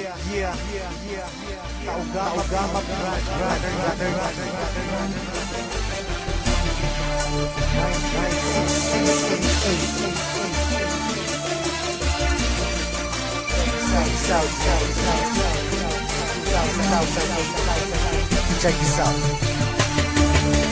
Taugama Check this out.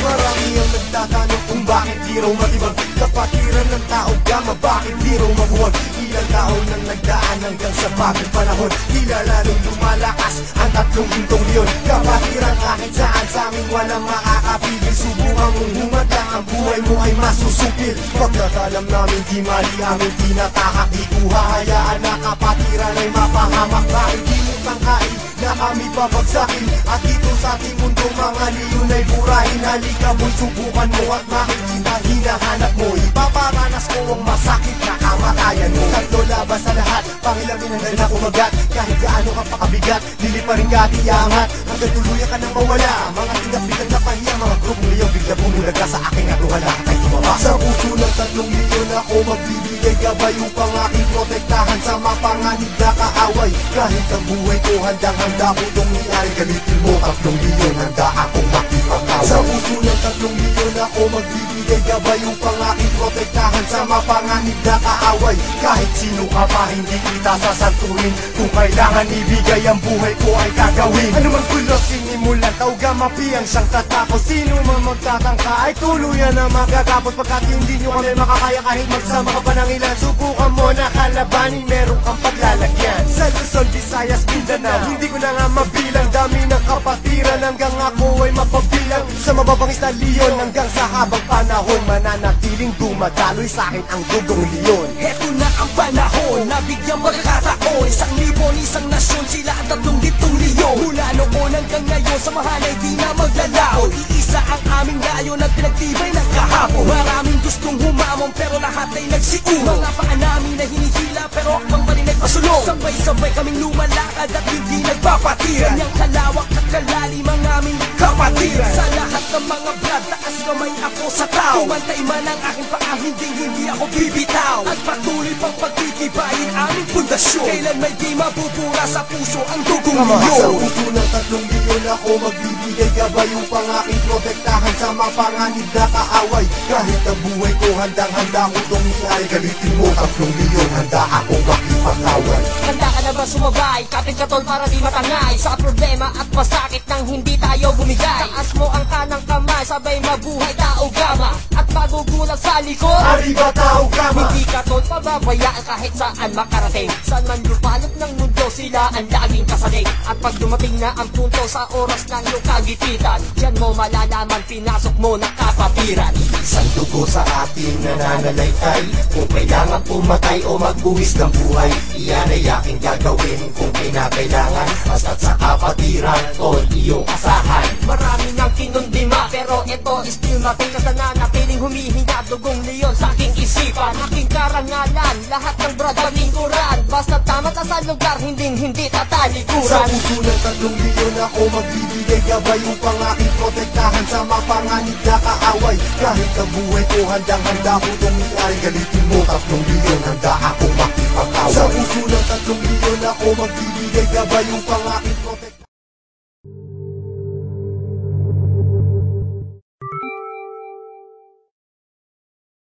Marami ang nagtatanong kung bakit di raw matibag kapatiran ng tao gama, bakit di raw mabuwag. Ilang taon nang nagdaan hanggang sa bagong panahon, tila lalong lumalakas ang 3 gintong leon. Kapatiran kahit saan sa amin walang makakapigil. Subukan mong humadlang, ang buhay mo ay masusupil. Pagkakalam namin di mali aming tinatahak, di ko hahayaan na kapatiran ay mapahamak. Bakit di mo tangkain na kami babagsakin, at dito sa ating mundo mga leon ay burahin. Halika mo'y subukan mo at makikita hinahanap mo. Ipaparanas ko ang masakit na kamatayan mo. Tatlo labas sa lahat, pangilamin hanggang na kumagat. Kahit gaano ka pakabigat, lili pa rin ka at iangat hanggang tuluyan ka nang mawala. Mga tingapigan na pahiya, mga grupong liyong bigla bumulag ka sa aking atuhala kay tumama. Sa puso ng 3 leon ako magbibigay gabay upang aking protektahan sa mapanganib na kaaway. Kahit ang buhay ko handang-handa ko itong iay, galitin mo 3 leon, handa akong makipag-away. Sa puso ng 3 leon ako magbibigay gabay upang aking protektahan sa mapanganib na kaaway. Kahit sino ka pa hindi kita sasantuhin, kung kailangan ibigay ang buhay ko ay gagawin. Ano man gulo sinimulan, taugama piyang siyang tatapos. Sino man magtatangka ay tuluyan na magagapos, pagkat hindi nyo kami makakaya kahit magsama ka pa ng ilan. Subukan mo na kalabanin, meron kang paglalagyan. Sa Luzon, Visayas, Mindanao, hindi ko na nga mabilang. Dami ng kapatiran hanggang ako ay mapabilang. Sa mababangis na leon hanggang sa habang panahon, mananatiling dumadaloy sa akin ang dugong leon. Heto na ang panahon, nabigyang magkataon. 1,000 nasyon, sila ang 3 gintong leon. Mula noon hanggang ngayon, samahan ay di na maglalaon. Iisa ang aming layon at pinagtibay ng kahapon. Maraming gustong humamon pero lahat ay nagsiuno. Mga paa namin na hinihila pero akbang pa rin nagpasulong. Sabay-sabay kaming lumalakad at hindi nagpapatiran. Ganyang kalawak at kalalim ang aming kapatiran. Sa lahat ng mga brad, taas kamay ako sa tao. Kumantay man ang aking paa, hindi ako bibitaw. At patuloy pang pagtitibayin aming pundasyon. Kailan may di mapupura sa puso ang dugong leon. Sa puso ng 3 leon ako magbibigay gabay upang aking protektahan sa mapanganib na kaaway. Kahit ang buhay ko handang-handa ko itong iay, galitin mo 3 leon, handa akong makipag-away. Handa ka na ba sumabay? Kapit katol para di matangay sa problema at masakit nang hindi tayo bumigay. Taas mo ang kanang kamay, sabay mabuhay taugama at magugulat sa likod. Arriba taugama! Hindi katol pababayaan kahit saan makarating. Saan man lupalot ng mundo, sila ang laging kasaling. At pag dumating na ang punto sa oras ng iyong kagipitan, diyan mo malalaman pinasok mo na kapatiran. Isang dugo sa ating nananalaytay, kung kailangan pumatay o magbuwis ng buhay, iyan ay aking gagawin kung kinakailangan. Basta't sa kapatiran, tol, iyong asahan. Marami nang kinundima, pero ito still nothing. Kasi nanatiling humihinga dugong leon sa aking isipan. Aking karangalan, lahat ng brad panikuran. Basta tama ka sa lugar, hindi tatalikuran. Sa puso ng 3 leon ako magbibigay gabay upang aking protektahan sa mapanganib na kaaway. Kahit ang buhay ko handang-handa ko itong iay, galitin mo 3 leon, handa akong makipag-away. Sa puso ng 3 leon ako magbibigay gabay upang aking protektahan